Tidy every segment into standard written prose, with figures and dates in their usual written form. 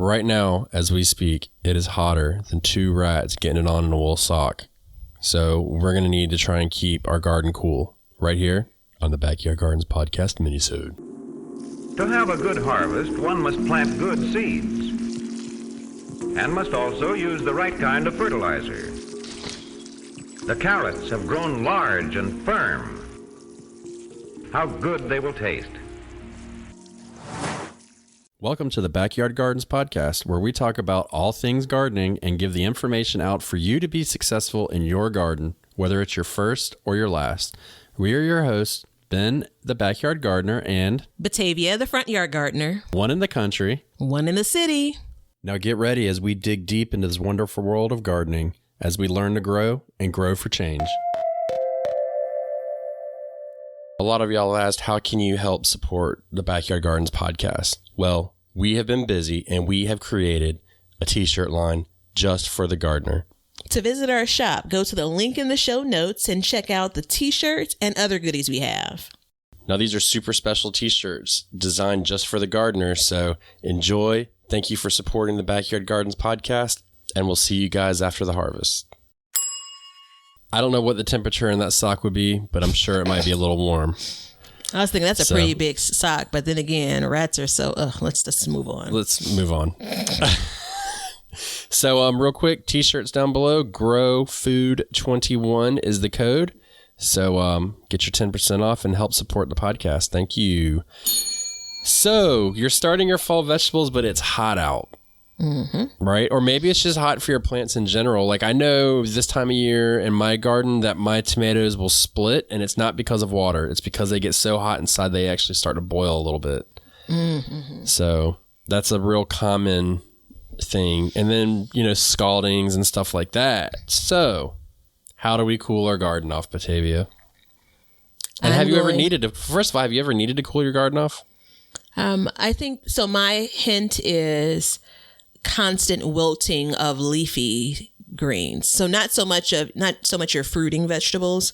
right now, as we speak, it is hotter than 2 rats getting it on in a wool sock. So we're going to need to try and keep our garden cool right here on the Backyard Gardens Podcast Minisode. To have a good harvest, one must plant good seeds and must also use the right kind of fertilizer. The carrots have grown large and firm. How good they will taste. Welcome to the Backyard Gardens Podcast, where we talk about all things gardening and give the information out for you to be successful in your garden, whether it's your first or your last. We are your hosts, Ben, the backyard gardener, and Batavia, the front yard gardener. one in the country, One in the city. Now get ready as we dig deep into this wonderful world of gardening as we learn to grow and grow for change. A lot of y'all asked, how can you help support the Backyard Gardens Podcast? Well, we have been busy and we have created a t-shirt line just for the gardener. To visit our shop, go to the link in the show notes and check out the t-shirts and other goodies we have. Now, these are super special t-shirts designed just for the gardener, so enjoy. Thank you for supporting the Backyard Gardens Podcast, and we'll see you guys after the harvest. I don't know what the temperature in that sock would be, but I'm sure it might be a little warm. I was thinking that's a pretty big sock, but then again, rats are so, let's just move on. Let's move on. So, real quick, t-shirts down below, Grow Food 21 is the code. So, get your 10% off and help support the podcast. Thank you. So, you're starting your fall vegetables, but it's hot out, right? Or maybe it's just hot for your plants in general. Like, I know this time of year in my garden that my tomatoes will split, and it's not because of water. It's because they get so hot inside they actually start to boil a little bit. So, that's a real common thing. And then, scaldings and stuff like that. So, how do we cool our garden off, Batavia? And have you ever needed to cool your garden off? I think so. My hint is constant wilting of leafy greens. So not so much your fruiting vegetables,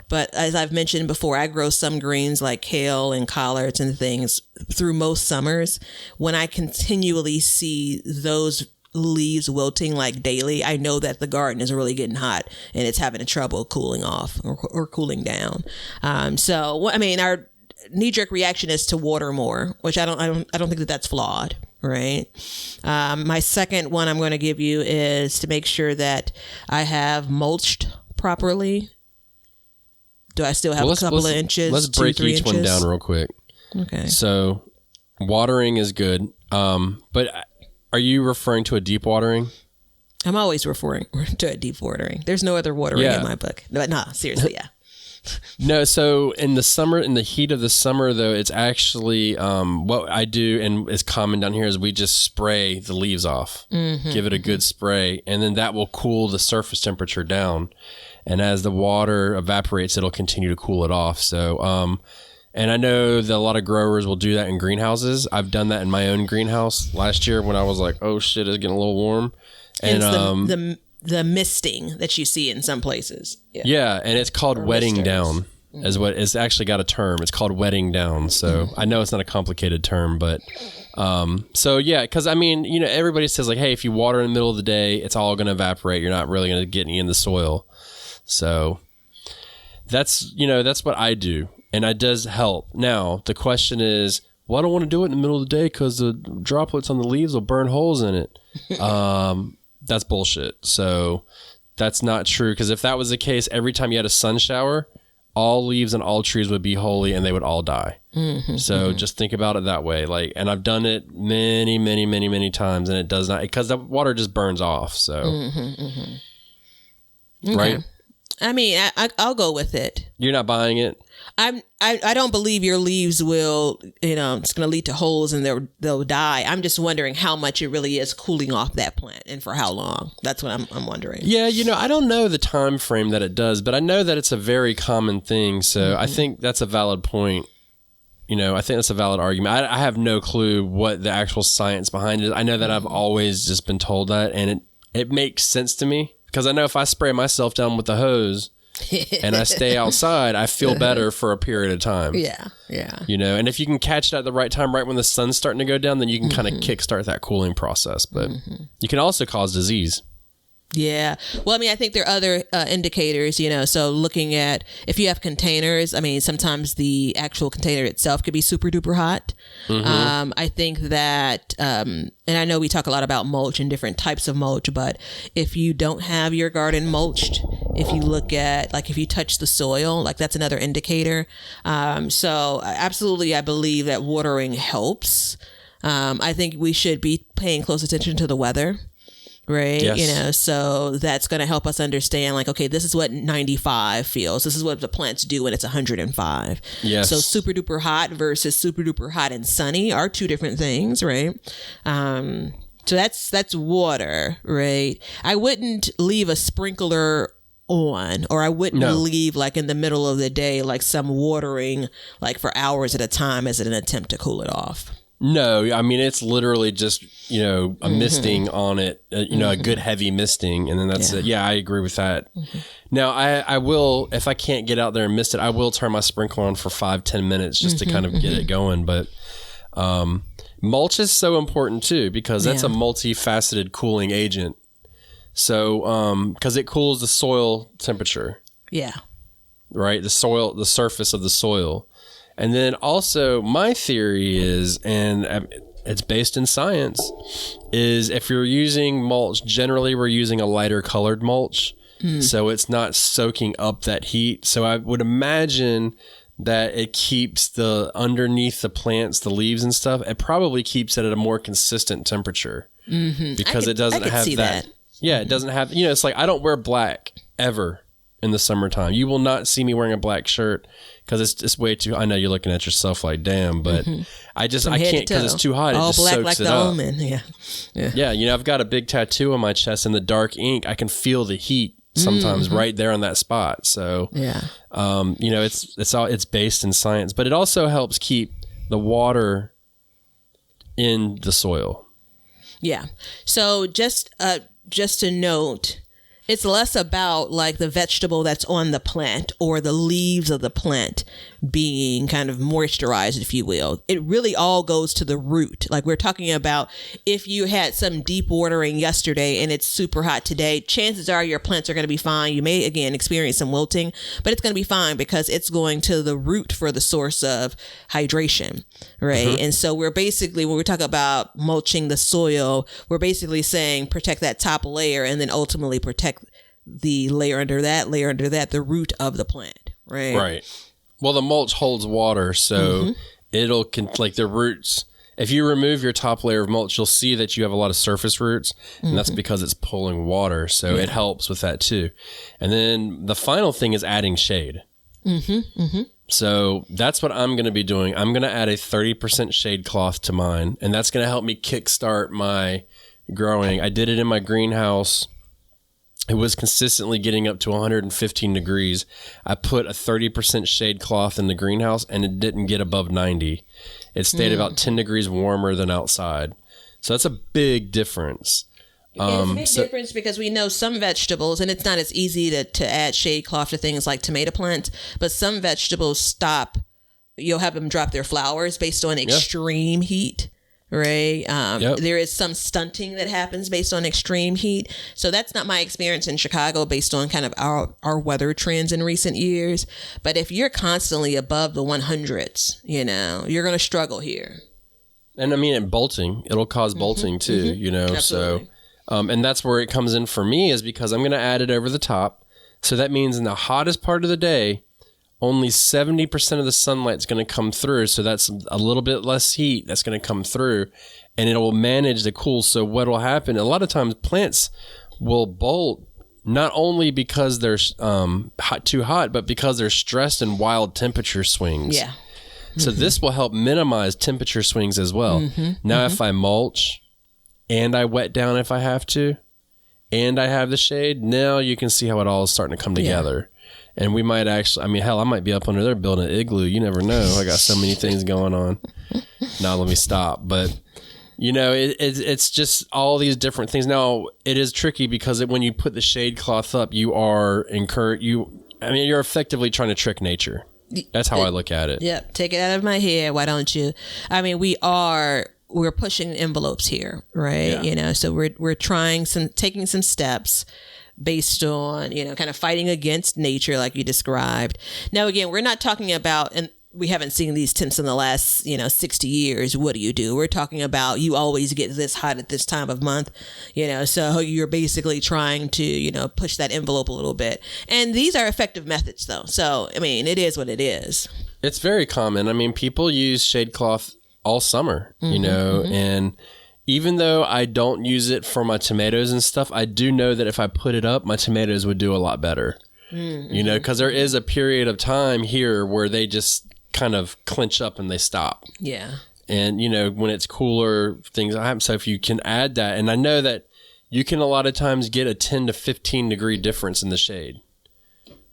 but as I've mentioned before, I grow some greens like kale and collards and things through most summers. When I continually see those leaves wilting like daily, I know that the garden is really getting hot and it's having trouble cooling off or cooling down. Our knee-jerk reaction is to water more, which I don't think that's flawed, right? My second one I'm going to give you is to make sure that I have mulched properly. Do I still have a couple of inches? Let's break each one down real quick. Okay. So, watering is good, but are you referring to a deep watering? I'm always referring to a deep watering. There's no other watering in my book. But no, seriously, yeah. No, so in the heat of the summer, though, it's actually what I do and is common down here is we just spray the leaves off, give it a good spray, and then that will cool the surface temperature down. And as the water evaporates, it'll continue to cool it off. So, and I know that a lot of growers will do that in greenhouses. I've done that in my own greenhouse last year when I was like, oh shit, it's getting a little warm. And the misting that you see in some places. Yeah, and it's called wetting down. Is what it's actually got a term. It's called wetting down. So I know it's not a complicated term, but so yeah, because everybody says like, hey, if you water in the middle of the day, it's all going to evaporate. You're not really going to get any in the soil. So that's what I do, and it does help. Now the question is, well, I don't want to do it in the middle of the day because the droplets on the leaves will burn holes in it. That's bullshit. So that's not true, because if that was the case, every time you had a sun shower, all leaves and all trees would be holy and they would all die. So just think about it that way. Like, and I've done it many, many, many, many times, and it does not, because the water just burns off. So, right? I mean, I'll go with it. You're not buying it? I don't believe your leaves will, it's going to lead to holes and they'll die. I'm just wondering how much it really is cooling off that plant and for how long. That's what I'm wondering. Yeah, I don't know the time frame that it does, but I know that it's a very common thing. So I think that's a valid point. I think that's a valid argument. I have no clue what the actual science behind it is. I know that I've always just been told that, and it makes sense to me, because I know if I spray myself down with the hose, and I stay outside, I feel better for a period of time. Yeah. And if you can catch it at the right time, right when the sun's starting to go down, then you can kind of kickstart that cooling process. But you can also cause disease. Yeah. Well, I mean, I think there are other indicators, so looking at if you have containers, I mean, sometimes the actual container itself could be super duper hot. I think that, and I know we talk a lot about mulch and different types of mulch, but if you don't have your garden mulched, if you look at, like, if you touch the soil, like, that's another indicator. So absolutely, I believe that watering helps. I think we should be paying close attention to the weather. Right. Yes. So that's going to help us understand, like, okay, this is what 95 feels. This is what the plants do when it's 105. Yes. So super duper hot versus super duper hot and sunny are two different things. Right. So that's water. Right. I wouldn't leave a sprinkler on, or I wouldn't leave, like, in the middle of the day, like, some watering, like, for hours at a time as an attempt to cool it off. No, I mean, it's literally just, a misting on it, a good heavy misting. And then that's it. Yeah, I agree with that. Now, I will, if I can't get out there and mist it, I will turn my sprinkler on for 5-10 minutes just to kind of get it going. But mulch is so important too, because that's a multifaceted cooling agent. So, because it cools the soil temperature. Yeah. Right? The surface of the soil. And then also my theory is, and it's based in science, is if you're using mulch, generally we're using a lighter colored mulch. So it's not soaking up that heat. So I would imagine that it keeps the underneath the plants, the leaves and stuff, it probably keeps it at a more consistent temperature because it doesn't have that. Yeah, it doesn't have, it's like I don't wear black ever in the summertime. You will not see me wearing a black shirt because it's just way too, I know you're looking at yourself like, damn, but I can't because it's too hot. It just black soaks like it the up. omen. Yeah. I've got a big tattoo on my chest in the dark ink. I can feel the heat sometimes right there on that spot. So, it's based in science, but it also helps keep the water in the soil. Yeah. So just to note, it's less about, like, the vegetable that's on the plant or the leaves of the plant being kind of moisturized, if you will. It really all goes to the root. Like, we're talking about if you had some deep watering yesterday and it's super hot today, chances are your plants are going to be fine. You may, again, experience some wilting, but it's going to be fine because it's going to the root for the source of hydration, right? And so we're basically, when we talk about mulching the soil, we're basically saying protect that top layer and then ultimately protect the layer under that, the root of the plant, right? Right. Well, the mulch holds water, so it'll, like, the roots, if you remove your top layer of mulch, you'll see that you have a lot of surface roots, and that's because it's pulling water, so it helps with that too. And then the final thing is adding shade. So that's what I'm going to be doing. I'm going to add a 30% shade cloth to mine, and that's going to help me kickstart my growing. I did it in my greenhouse. It was consistently getting up to 115 degrees. I put a 30% shade cloth in the greenhouse and it didn't get above 90. It stayed about 10 degrees warmer than outside. So that's a big difference. It's a big difference because we know some vegetables, and it's not as easy to add shade cloth to things like tomato plants, but some vegetables you'll have them drop their flowers based on extreme heat. Right. There is some stunting that happens based on extreme heat. So that's not my experience in Chicago based on kind of our weather trends in recent years. But if you're constantly above the 100s, you're going to struggle here. And I mean, it'll cause bolting too, Absolutely. So, and that's where it comes in for me, is because I'm going to add it over the top. So that means in the hottest part of the day, only 70% of the sunlight's going to come through. So that's a little bit less heat that's going to come through, and it will manage the cool. So what will happen, a lot of times plants will bolt not only because they're too hot, but because they're stressed in wild temperature swings. Yeah. So this will help minimize temperature swings as well. Now, if I mulch and I wet down if I have to, and I have the shade, now you can see how it all is starting to come together. And we might actually, I might be up under there building an igloo. You never know. I got so many things going on. Now let me stop. But, it's just all these different things. Now, it is tricky because when you put the shade cloth up, you are I mean, you're effectively trying to trick nature. That's how I look at it. Yep. Take it out of my head. Why don't you? I mean, we're pushing envelopes here, right? Yeah. So we're taking some steps based on, kind of fighting against nature like you described. Now, again, we're not talking about, and we haven't seen these temps in the last, 60 years. What do? We're talking about you always get this hot at this time of month, so you're basically trying to, push that envelope a little bit. And these are effective methods though. So, I mean, it is what it is. It's very common. I mean, people use shade cloth all summer, and even though I don't use it for my tomatoes and stuff, I do know that if I put it up, my tomatoes would do a lot better, because there is a period of time here where they just kind of clinch up and they stop. Yeah. And, when it's cooler, things happen. So if you can add that, and I know that you can a lot of times get a 10 to 15 degree difference in the shade.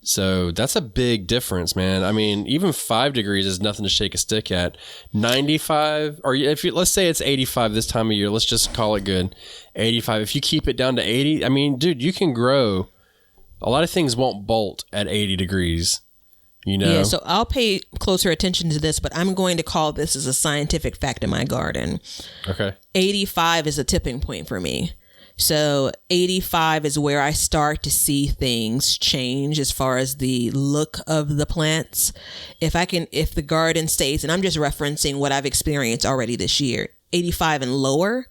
So that's a big difference, man. I mean, even 5 degrees is nothing to shake a stick at. 95, or let's say it's 85 this time of year, let's just call it good. 85. If you keep it down to 80, I mean, dude, you can grow. A lot of things won't bolt at 80 degrees. Yeah, so I'll pay closer attention to this, but I'm going to call this as a scientific fact in my garden. Okay. 85 is a tipping point for me. So 85 is where I start to see things change as far as the look of the plants. If the garden stays, and I'm just referencing what I've experienced already this year, 85 and lower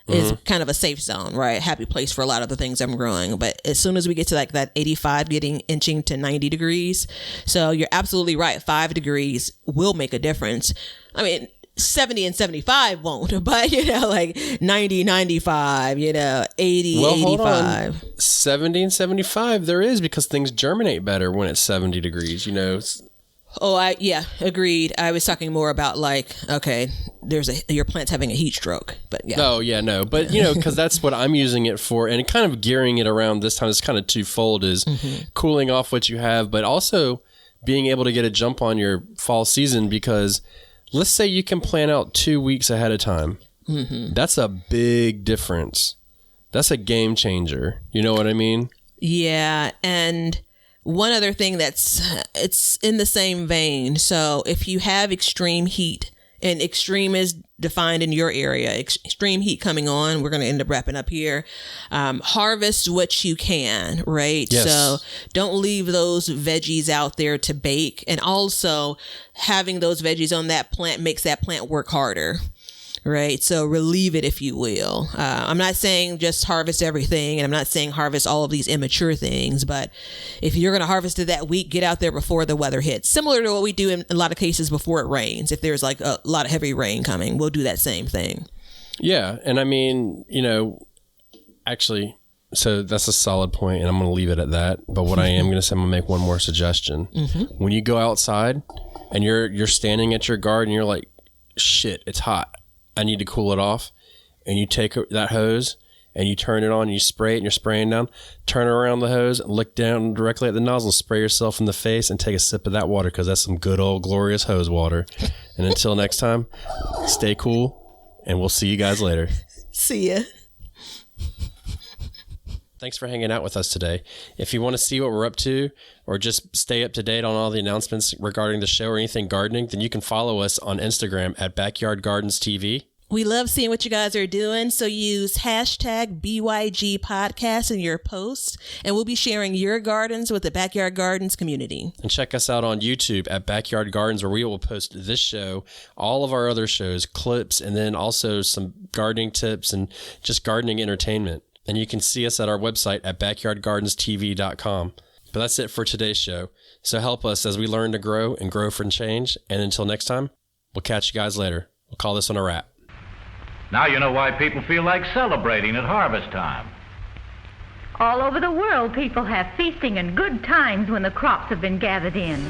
is kind of a safe zone, right? Happy place for a lot of the things I'm growing. But as soon as we get to like that 85 inching to 90 degrees. So you're absolutely right. 5 degrees will make a difference. I mean, 70 and 75 won't, but like 90, 95, 80, well, 85. Hold on. 70 and 75 there is, because things germinate better when it's 70 degrees, Agreed. I was talking more about like, okay, your plant's having a heat stroke, but yeah. Oh yeah, no, but because that's what I'm using it for, and kind of gearing it around this time is kind of twofold, is cooling off what you have, but also being able to get a jump on your fall season, because let's say you can plan out 2 weeks ahead of time. That's a big difference. That's a game changer. You know what I mean? Yeah, and one other thing it's in the same vein. So if you have extreme heat, and extreme is defined in your area, extreme heat coming on, we're going to end up wrapping up here. Harvest what you can, right? Yes. So don't leave those veggies out there to bake. And also having those veggies on that plant makes that plant work harder. Right. So relieve it, if you will. I'm not saying just harvest everything, and I'm not saying harvest all of these immature things, but if you're going to harvest it that week, get out there before the weather hits. Similar to what we do in a lot of cases before it rains. If there's like a lot of heavy rain coming, we'll do that same thing. Yeah. And I mean, actually, so that's a solid point, and I'm going to leave it at that. But what I am going to say, I'm going to make one more suggestion. When you go outside and you're standing at your garden, you're like, shit, it's hot, I need to cool it off. And you take that hose and you turn it on, and you spray it, and you're spraying down, turn around the hose, look down directly at the nozzle, spray yourself in the face, and take a sip of that water, because that's some good old glorious hose water. And until next time, stay cool, and we'll see you guys later. See ya. Thanks for hanging out with us today. If you want to see what we're up to, or just stay up to date on all the announcements regarding the show or anything gardening, then you can follow us on Instagram at Backyard Gardens TV. We love seeing what you guys are doing, so use hashtag BYG Podcast in your posts, and we'll be sharing your gardens with the Backyard Gardens community. And check us out on YouTube at Backyard Gardens, where we will post this show, all of our other shows, clips, and then also some gardening tips and just gardening entertainment. And you can see us at our website at backyardgardenstv.com. But that's it for today's show. So help us as we learn to grow and grow for change. And until next time, we'll catch you guys later. We'll call this one a wrap. Now you know why people feel like celebrating at harvest time. All over the world, people have feasting and good times when the crops have been gathered in.